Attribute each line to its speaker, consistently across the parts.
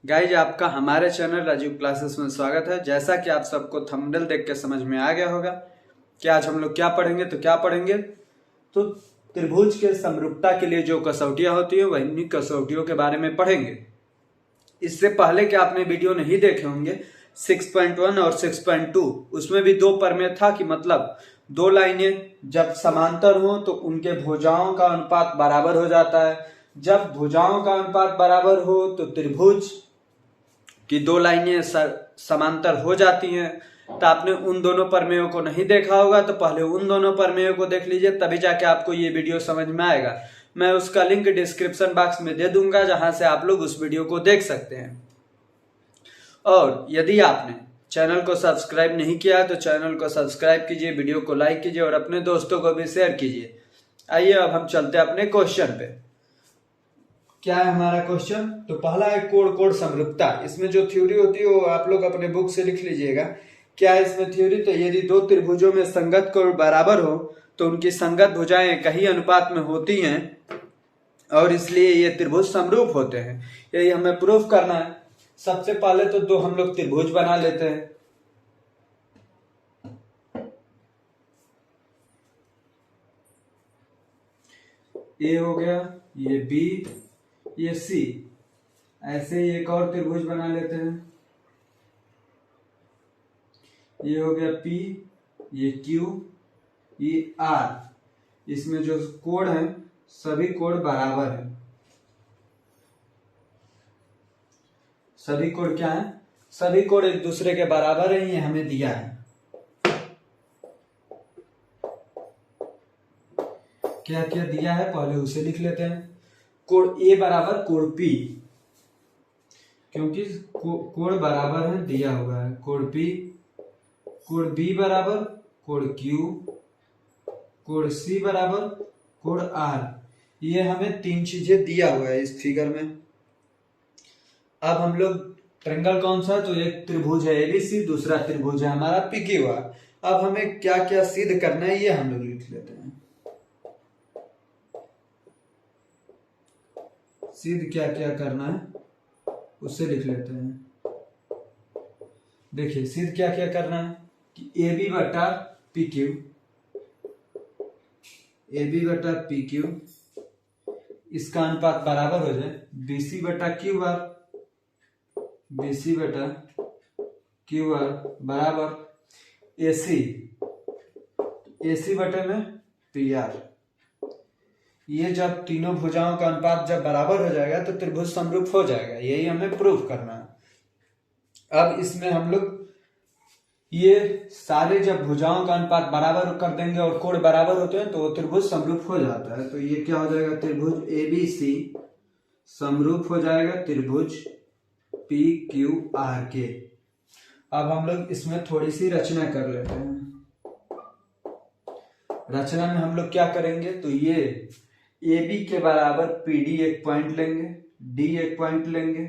Speaker 1: Guys आपका हमारे channel Rajiv classes में स्वागत है। जैसा कि आप सबको थंबनेल देख के समझ में आ गया होगा कि आज हम लोग क्या पढ़ेंगे तो त्रिभुज के समरूपता के लिए जो कसौटियां होती है वही कसौटियों के बारे में पढ़ेंगे। इससे पहले कि आपने वीडियो नहीं देखे होंगे 6.1 और 6.2, उसमें भी दो प्रमेय था कि मतलब दो लाइनें जब समांतर हो तो उनके भुजाओं का अनुपात बराबर हो जाता है। जब भुजाओं का अनुपात बराबर हो तो त्रिभुज कि दो लाइनें समांतर हो जाती हैं। तो आपने उन दोनों प्रमेयों को नहीं देखा होगा तो पहले उन दोनों प्रमेयों को देख लीजिए, तभी जाके आपको ये वीडियो समझ में आएगा। मैं उसका लिंक डिस्क्रिप्शन बॉक्स में दे दूंगा, जहां से आप लोग उस वीडियो को देख सकते हैं। और यदि आपने चैनल को सब्सक्राइब नहीं किया तो चैनल को सब्सक्राइब कीजिए, वीडियो को लाइक कीजिए और अपने दोस्तों को भी शेयर कीजिए। आइए अब हम चलते हैं अपने क्वेश्चन पे। क्या है हमारा क्वेश्चन? तो पहला है कोण समरूपता। इसमें जो थ्योरी होती है वो आप लोग अपने बुक से लिख लीजिएगा। क्या है इसमें थ्योरी? तो यदि दो त्रिभुजों में संगत कोण बराबर हो तो उनकी संगत भुजाएं एक ही अनुपात में होती हैं और इसलिए ये त्रिभुज समरूप होते हैं। यही हमें प्रूफ करना है। सबसे पहले तो दो हम लोग त्रिभुज बना लेते हैं। ए हो गया, ये बी, ये सी। ऐसे ही एक और त्रिभुज बना लेते हैं। ये हो गया पी, ये क्यू, ये आर। इसमें जो कोण है सभी कोण बराबर है। सभी कोण क्या है? सभी कोण एक दूसरे के बराबर है, ये हमें दिया है। क्या क्या दिया है पहले उसे लिख लेते हैं। कोण ए बराबर कोण पी, क्योंकि कोण बराबर है दिया हुआ है, कोण पी। कोण बी बराबर कोण क्यू, कोण सी बराबर कोण आर। ये हमें तीन चीजें दिया हुआ है इस फिगर में। अब हम लोग ट्रायंगल कौन सा? तो एक त्रिभुज है एबीसी, दूसरा त्रिभुज है हमारा पीक्यूआर। अब हमें क्या क्या सिद्ध करना है ये हम लोग लिख लेते हैं। सिद्ध क्या क्या करना है उससे लिख लेते हैं। देखिए सिद्ध क्या क्या करना है कि ए बी बटा पी क्यू, ए बी बटा पी क्यू इसका अनुपात बराबर हो जाए बी सी बटा क्यू आर, बी सी बटा क्यू आर बराबर ए सी, ए सी बटे में पी आर। ये जब तीनों भुजाओं का अनुपात जब बराबर हो जाएगा तो त्रिभुज समरूप हो जाएगा। यही हमें प्रूफ करना है। अब इसमें हम लोग ये सारे जब भुजाओं का अनुपात बराबर कर देंगे और कोण बराबर होते हैं तो वो त्रिभुज समरूप हो जाता है। तो ये क्या हो जाएगा? त्रिभुज ए बी सी समरूप हो जाएगा त्रिभुज पी क्यू आर के। अब हम लोग इसमें थोड़ी सी रचना कर लेते हैं। रचना में हम लोग क्या करेंगे? तो ये ए बी के बराबर पी डी एक पॉइंट लेंगे, डी एक पॉइंट लेंगे,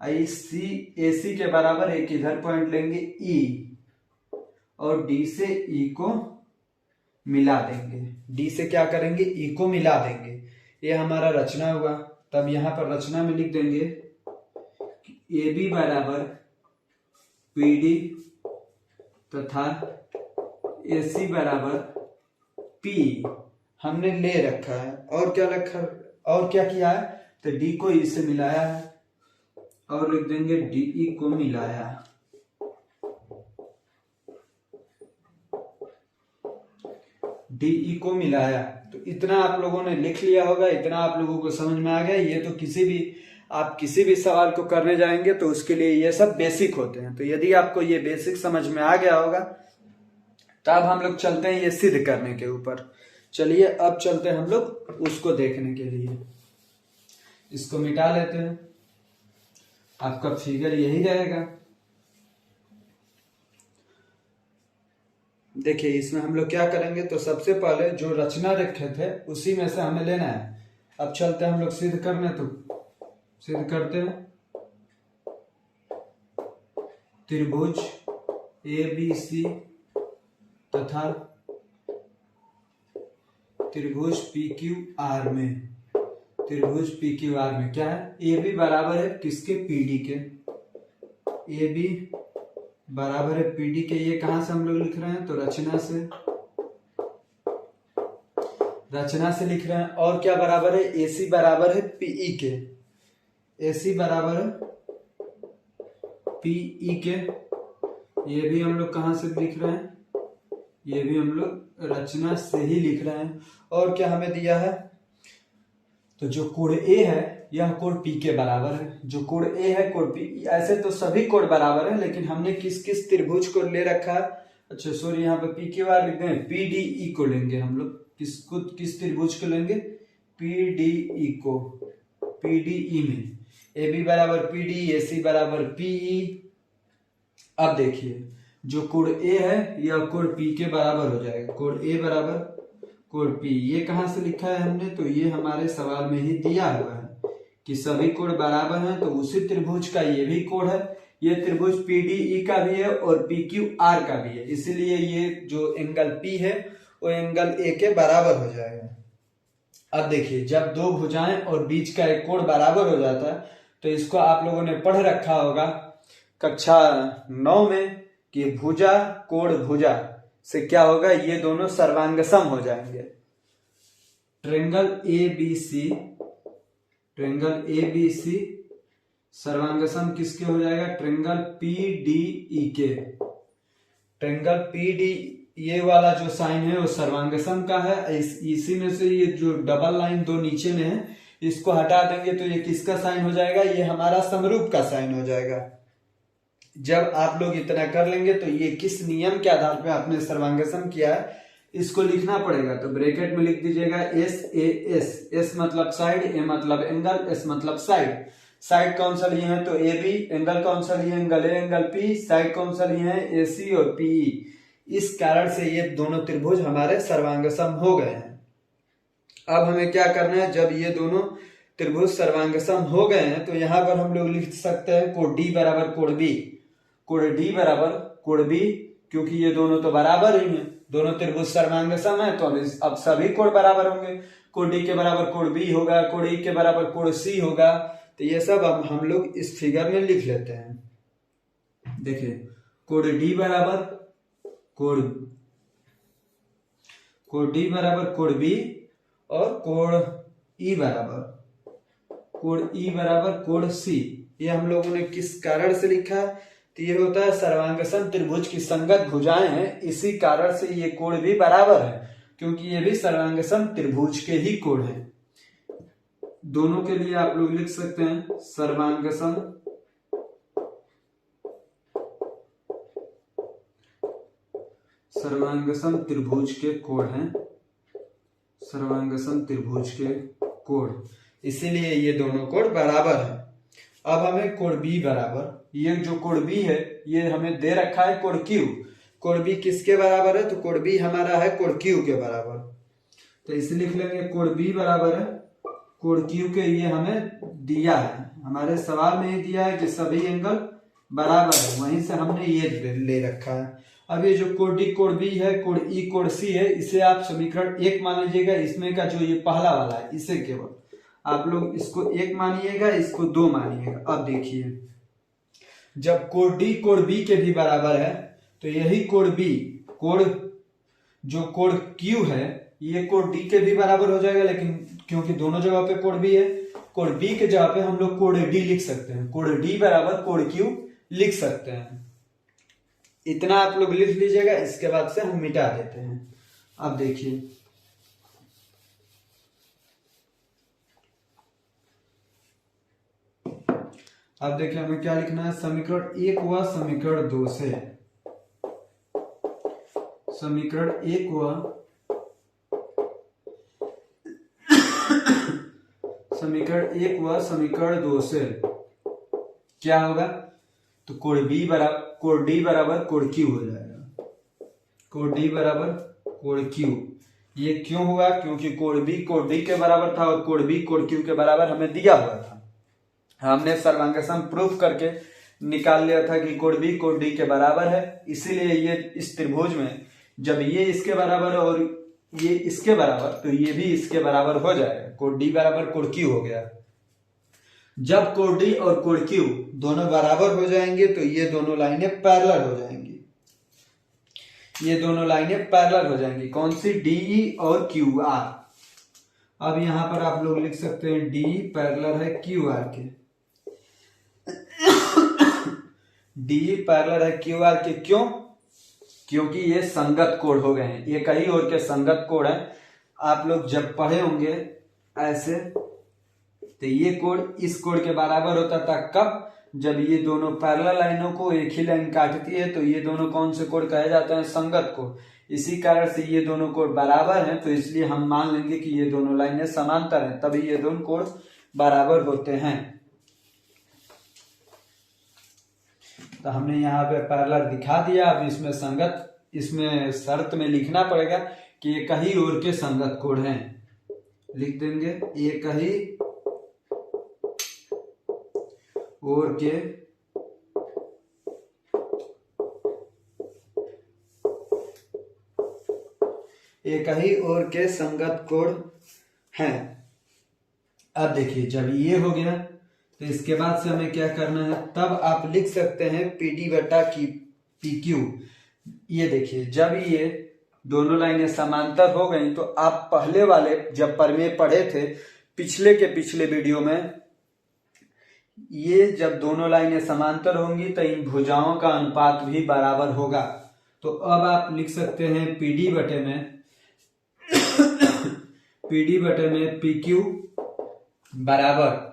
Speaker 1: ए सी के बराबर एक इधर पॉइंट लेंगे ई, और डी से ई को मिला देंगे। डी से क्या करेंगे? ई को मिला देंगे। ये हमारा रचना हुआ। तब यहां पर रचना में लिख देंगे ए बी बराबर पी डी तथा ए सी बराबर पी हमने ले रखा है। और क्या रखा? और क्या किया है? तो डी को ई से मिलाया है और लिख देंगे डीई को मिलाया। डीई को मिलाया। तो इतना आप लोगों ने लिख लिया होगा, इतना आप लोगों को समझ में आ गया। ये तो आप किसी भी सवाल को करने जाएंगे तो उसके लिए ये सब बेसिक होते हैं। तो यदि आपको ये बेसिक समझ में आ गया होगा तब हम लोग चलते हैं ये सिद्ध करने के ऊपर। चलिए अब चलते हैं हम लोग उसको देखने के लिए। इसको मिटा लेते हैं, आपका फिगर यही रहेगा। देखिए इसमें हम लोग क्या करेंगे? तो सबसे पहले जो रचना रखे थे उसी में से हमें लेना है। अब चलते हैं हम लोग सिद्ध करने, तो सिद्ध करते हैं। त्रिभुज ए बी सी तथा त्रिभुज पी क्यू आर में त्रिभुज पी क्यू आर में क्या है, ए बी बराबर है किसके, पी डी के। ए बी बराबर है पी डी के। ये कहां से हम लोग लिख रहे हैं, तो रचना से लिख रहे हैं। और क्या बराबर है, ए सी बराबर है पीई के। ए सी बराबर है पीई के। ये भी हम लोग कहां से लिख रहे हैं, ये भी हम लोग रचना से ही लिख रहे हैं। और क्या हमें दिया है, तो जो कोण ए है यह कोण पी के बराबर है। जो कोण ए है कोण पी, ऐसे तो सभी कोण बराबर है, लेकिन हमने किस किस त्रिभुज को ले रखा है, अच्छा सॉरी यहाँ पे पी क्यू आर लिख दें, पी डी ई को लेंगे हम लोग। किसको, किस त्रिभुज को लेंगे, पी डी ई को। पी डी ई में ए बी बराबर पी डी, ए सी बराबर पीई। अब देखिए जो कोण ए है यह कोण पी के बराबर हो जाएगा। कोण ए बराबर कोण पी, ये कहां से लिखा है हमने, तो ये हमारे सवाल में ही दिया हुआ है कि सभी कोण बराबर हैं, तो उसी त्रिभुज का ये भी कोण है। ये त्रिभुज पी डी ई का भी है और पी क्यू आर का भी है, इसलिए ये जो एंगल पी है वो एंगल ए के बराबर हो जाएगा। अब देखिए जब दो भुजाएं और बीच का एक कोण बराबर हो जाता है, तो इसको आप लोगों ने पढ़ रखा होगा कक्षा 9 में कि भुजा कोण भुजा से क्या होगा, ये दोनों सर्वांगसम हो जाएंगे। Triangle A B C, triangle A B C सर्वांगसम किसके हो जाएगा, ट्रेंगल पी डी ई के। ट्रेंगल पी डी, ये वाला जो साइन है वो सर्वांगसम का है। इसी में से ये जो डबल लाइन दो नीचे में है इसको हटा देंगे तो ये किसका साइन हो जाएगा, ये हमारा समरूप का साइन हो जाएगा। जब आप लोग इतना कर लेंगे तो ये किस नियम के आधार पे आपने सर्वांगसम किया है इसको लिखना पड़ेगा। तो ब्रैकेट में लिख दीजिएगा एस ए एस। एस मतलब साइड, ए मतलब एंगल, एस मतलब साइड। साइड कौन सा लिए हैं, तो ए बी। एंगल कौन सा लिए, angle A angle P. Side कौन सा लिए हैं, ए सी और पीई। इस कारण से ये दोनों त्रिभुज हमारे सर्वांगसम हो गए हैं। अब हमें क्या करना है, जब ये दोनों त्रिभुज सर्वांगसम हो गए हैं तो यहाँ पर हम लोग लिख सकते हैं कोण डी बराबर कोण बी। कोण डी बराबर कोण बी, क्योंकि ये दोनों तो बराबर ही हैं, दोनों त्रिभुज सर्वांगसम है, तो अब सभी कोण बराबर होंगे। कोण डी के बराबर कोण बी होगा, कोण ई के बराबर कोण सी होगा। तो ये सब हम लोग इस फिगर में लिख लेते हैं। देखिए कोण डी बराबर कोण डी बराबर कोण बी और कोण ई बराबर कोण सी। ये हम लोगों ने किस कारण से लिखा है, तो ये होता है सर्वांगसम त्रिभुज की संगत भुजाएं हैं, इसी कारण से ये कोण भी बराबर है, क्योंकि ये भी सर्वांगसम त्रिभुज के ही कोण हैं। दोनों के लिए आप लोग लिख सकते हैं सर्वांगसम त्रिभुज के कोण हैं, सर्वांगसम त्रिभुज के कोण, इसीलिए ये दोनों कोण बराबर हैं। अब हमें कोण बी बराबर, ये जो कोण बी है ये हमें दे रखा है कोण क्यू। कोण बी किसके बराबर है, तो कोण बी हमारा है कोण क्यू के बराबर। तो इसे लिख लेंगे कोण बी बराबर है कोण क्यू के। ये हमें दिया है, हमारे सवाल में ही दिया है कि सभी एंगल बराबर है, वहीं से हमने ये ले रखा है। अब ये जो कोण डी कोण बी है, कोण ई कोण सी है, इसे आप समीकरण 1 मान लीजिएगा। इसमें का जो ये पहला वाला है इसे केवल आप लोग इसको 1 मानिएगा, इसको 2 मानिएगा। अब देखिए जब कोण डी कोण बी के भी बराबर है तो यही कोण बी, जो कोण क्यू है ये कोण डी के भी बराबर हो जाएगा, लेकिन क्योंकि दोनों जगह पे कोण बी है, कोण बी के जगह पे हम लोग कोण डी लिख सकते हैं। कोण डी बराबर कोण क्यू लिख सकते हैं। इतना आप लोग लिख लीजिएगा, इसके बाद से हम मिटा देते हैं। अब देखिए हमें क्या लिखना है, समीकरण 1 व समीकरण 2 से। समीकरण 1 व समीकरण 2 से क्या होगा, तो कोण डी बराबर कोण क्यू हो जाएगा। कोण डी बराबर कोण क्यू। ये क्यों हुआ, क्योंकि कोण बी कोण डी के बराबर था और कोण बी कोण क्यू के बराबर हमें दिया हुआ था। हमने सर्वांगसम प्रूफ करके निकाल लिया था कि कोण बी कोण डी के बराबर है, इसीलिए ये इस त्रिभुज में जब ये इसके बराबर है और ये इसके बराबर, तो ये भी इसके बराबर हो जाएगा। कोण डी बराबर कोण क्यू हो गया। जब कोण डी और कोण क्यू दोनों बराबर हो जाएंगे तो ये दोनों लाइनें पैरेलल हो जाएंगी। ये दोनों लाइनें पैरेलल हो जाएंगी। कौन सी? डीई और क्यू आर। अब यहां पर आप लोग लिख सकते हैं डी पैरेलल है क्यू आर के। डी पैरेलल है क्यू आर के, क्यों? क्योंकि ये संगत कोण हो गए हैं, ये कहीं और के संगत कोण है। आप लोग जब पढ़े होंगे ऐसे, तो ये कोण इस कोण के बराबर होता था। कब? जब ये दोनों पैरेलल लाइनों को एक ही लाइन काटती है, तो ये दोनों कौन से कोण कहे जाते हैं? संगत कोण। इसी कारण से ये दोनों कोण बराबर हैं, तो इसलिए हम मान लेंगे कि ये दोनों लाइनें समांतर हैं, तभी ये दोनों कोण बराबर होते हैं। तो हमने यहाँ पे पैरेलल दिखा दिया। अब इसमें संगत, इसमें शर्त में लिखना पड़ेगा कि ये कहीं और के संगत कोण हैं। लिख देंगे ये कहीं और के कहीं और के संगत कोण हैं। अब देखिए, जब ये हो गया तो इसके बाद से हमें क्या करना है? तब आप लिख सकते हैं पी डी बटा की पी क्यू। ये देखिए, जब ये दोनों लाइनें समांतर हो गई, तो आप पहले वाले जब प्रमेय पढ़े थे पिछले के पिछले वीडियो में, ये जब दोनों लाइनें समांतर होंगी तो इन भुजाओं का अनुपात भी बराबर होगा। तो अब आप लिख सकते हैं पीडी बटे में पीडी बटे में पी क्यू बराबर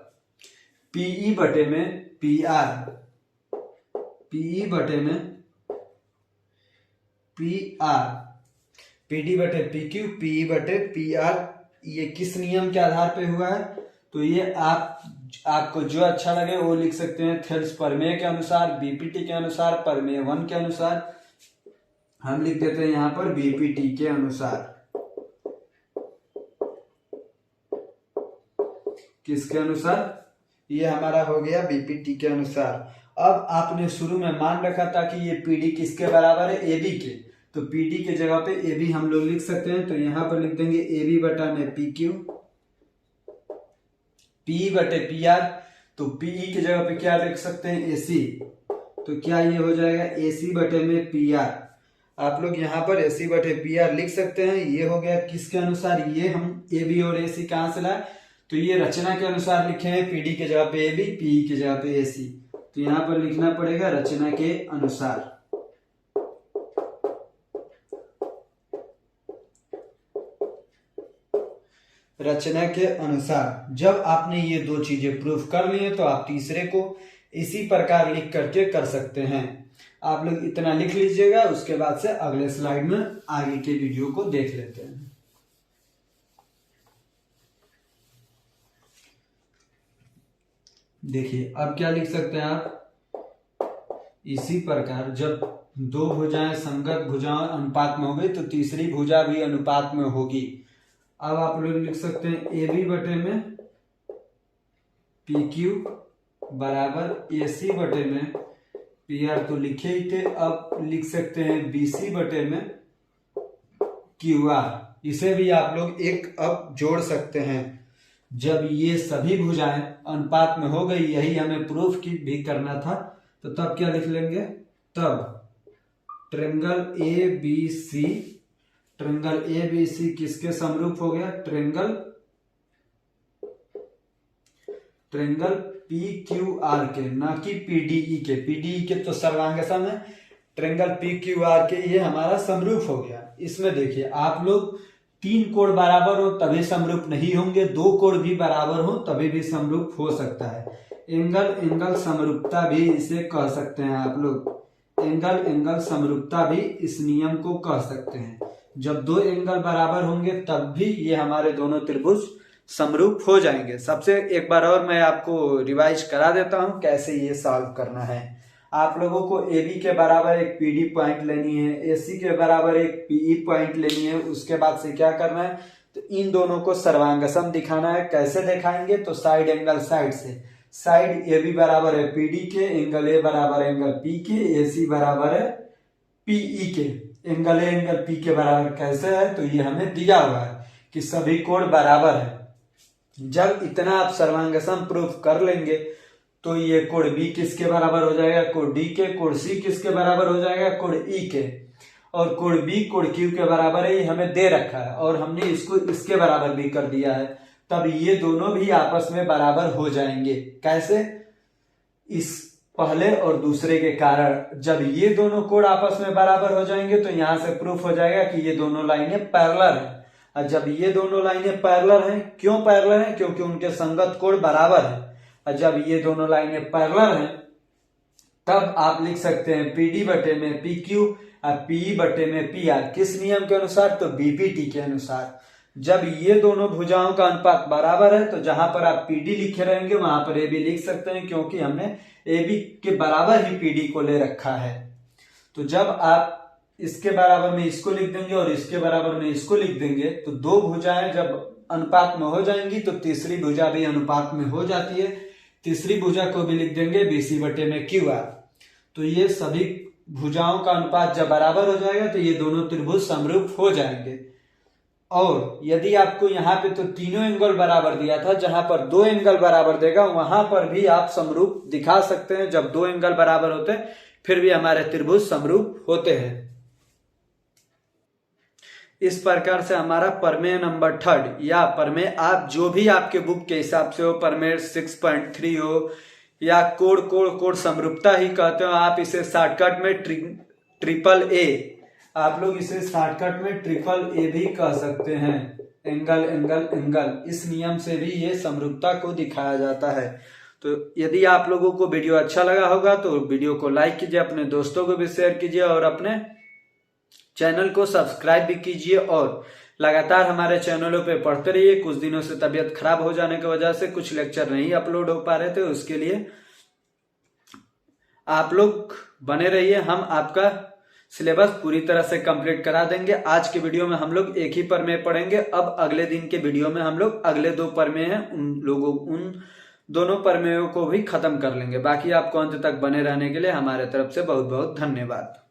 Speaker 1: पीई बटे में पी आर, पीई बटे में पी आर, पीडी बटे पी क्यू, पीई बटे पी आर। ये किस नियम के आधार पे हुआ है? तो ये आपको जो अच्छा लगे वो लिख सकते हैं। थेल्स प्रमेय के अनुसार, बीपीटी के अनुसार, प्रमेय 1 के अनुसार। हम लिख देते हैं यहाँ पर बीपीटी के अनुसार। किसके अनुसार? ये हमारा हो गया बीपीटी के अनुसार। अब आपने शुरू में मान रखा था कि ये पीडी किसके बराबर है? एबी के। तो पीडी के जगह पे एबी हम लोग लिख सकते हैं। तो यहां पर लिख देंगे एबी बटा में पी क्यू, पी बटे पी आर। तो पीई की जगह पे क्या लिख सकते हैं? एसी। तो क्या ये हो जाएगा? एसी बटे में पी आर। आप लोग यहाँ पर एसी बटे पी आर लिख सकते हैं। ये हो गया किसके अनुसार? ये हम एबी और एसी कहां से लाए? तो ये रचना के अनुसार लिखे हैं। पीडी के जगह पे एबी, पीई के जगह पे एसी। तो यहां पर लिखना पड़ेगा रचना के अनुसार। रचना के अनुसार। जब आपने ये दो चीजें प्रूफ कर ली हैं, तो आप तीसरे को इसी प्रकार लिख करके कर सकते हैं। आप लोग इतना लिख लीजिएगा, उसके बाद से अगले स्लाइड में आगे के वीडियो को देख लेते हैं। देखिए, अब क्या लिख सकते हैं आप? इसी प्रकार जब दो भुजाएं संगत भुजाओं अनुपात में हो गई, तो तीसरी भुजा भी अनुपात में होगी। अब आप लोग लिख सकते हैं ए बी बटे में पी क्यू बराबर ए सी बटे में पी आर। तो लिखे ही थे। अब लिख सकते हैं बी सी बटे में क्यू आर। इसे भी आप लोग एक अब जोड़ सकते हैं। जब ये सभी भुजाएं अनुपात में हो गई, यही हमें प्रूफ की भी करना था, तो तब क्या लिख लेंगे? तब triangle A B C, triangle A B C किसके समरूप हो गया? ट्रायंगल पी क्यू आर के, ना कि पीडीई के। पीडीई के तो सर्वांग सम है, ट्रायंगल पी क्यू आर के ये हमारा समरूप हो गया। इसमें देखिए, आप लोग 3 कोण बराबर हो तभी समरूप नहीं होंगे, 2 कोण भी बराबर हो तभी भी समरूप हो सकता है। एंगल समरूपता भी इसे कह सकते हैं आप लोग। एंगल समरूपता भी इस नियम को कह सकते हैं। जब 2 एंगल बराबर होंगे तब भी ये हमारे दोनों त्रिभुज समरूप हो जाएंगे। सबसे एक बार और मैं आपको रिवाइज करा देता हूं कैसे ये सॉल्व करना है। आप लोगों को AB के बराबर एक PD पॉइंट लेनी है, AC के बराबर एक PE पॉइंट लेनी है। उसके बाद से क्या करना है? तो इन दोनों को सर्वांगसम दिखाना है। कैसे दिखाएंगे? तो साइड एंगल साइड से। साइड AB बराबर है PD के, एंगल A बराबर एंगल P के, AC बराबर है PE के। एंगल ए एंगल पी के बराबर कैसे है, तो ये हमें दिया हुआ है कि सभी कोण बराबर है। जब इतना आप सर्वांग प्रूफ कर लेंगे तो ये कोण बी किसके बराबर हो जाएगा, कोण डी के, कोण सी किसके बराबर हो जाएगा, कोण ई के, और कोण बी कोण क्यू के बराबर है, ये हमें दे रखा है और हमने इसको इसके बराबर भी कर दिया है। तब ये दोनों भी आपस में बराबर हो जाएंगे। कैसे, इस पहले और दूसरे के कारण। जब ये दोनों कोण आपस में बराबर हो जाएंगे तो यहां से प्रूफ हो जाएगा कि ये दोनों लाइनें पैरेलल हैं। और जब ये दोनों लाइनें पैरेलल हैं, क्यों पैरेलल हैं, क्योंकि उनके संगत कोण बराबर है। और जब ये दोनों लाइनें पैरेलल हैं तब आप लिख सकते हैं पी डी बटे में पी क्यू और पी बटे में पी आर। किस नियम के अनुसार, तो बीपीटी के अनुसार। जब ये दोनों भुजाओं का अनुपात बराबर है तो जहां पर आप पीडी लिखे रहेंगे वहां पर ए बी लिख सकते हैं, क्योंकि हमने ए बी के बराबर ही पीडी को ले रखा है। तो जब आप इसके बराबर में इसको लिख देंगे और इसके बराबर में इसको लिख देंगे तो दो भुजाएं जब अनुपात में हो जाएंगी तो तीसरी भुजा भी अनुपात में हो जाती है। तीसरी भुजा को भी लिख देंगे बीसी बटे में क्यू आर। तो ये सभी भुजाओं का अनुपात जब बराबर हो जाएगा तो ये दोनों त्रिभुज समरूप हो जाएंगे। और यदि आपको यहाँ पे तो तीनों एंगल बराबर दिया था, जहां पर दो एंगल बराबर देगा वहां पर भी आप समरूप दिखा सकते हैं। जब दो एंगल बराबर होते हैं फिर भी हमारे त्रिभुज समरूप होते हैं। इस प्रकार से हमारा प्रमेय नंबर 3 या प्रमेय आप जो भी आपके बुक के हिसाब से हो, प्रमेय 6.3 हो या कोण कोण कोण समरूपता ही कहते हो, आप इसे शॉर्टकट में ट्रिपल ए, आप लोग इसे शॉर्टकट में ट्रिपल ए भी कह सकते हैं। एंगल एंगल एंगल, इस नियम से भी ये समरूपता को दिखाया जाता है। तो यदि आप लोगों को वीडियो अच्छा लगा होगा तो वीडियो को लाइक कीजिए, अपने दोस्तों को भी शेयर कीजिए और अपने चैनल को सब्सक्राइब भी कीजिए और लगातार हमारे चैनलों पे पढ़ते रहिए। कुछ दिनों से तबीयत खराब हो जाने की वजह से कुछ लेक्चर नहीं अपलोड हो पा रहे थे, उसके लिए आप लोग बने रहिए। हम आपका सिलेबस पूरी तरह से कंप्लीट करा देंगे। आज के वीडियो में हम लोग एक ही प्रमेय पढ़ेंगे। अब अगले दिन के वीडियो में हम लोग अगले 2 प्रमेय हैं उन दोनों प्रमेयों को भी खत्म कर लेंगे। बाकी आपको अंत तक बने रहने के लिए हमारे तरफ से बहुत बहुत धन्यवाद।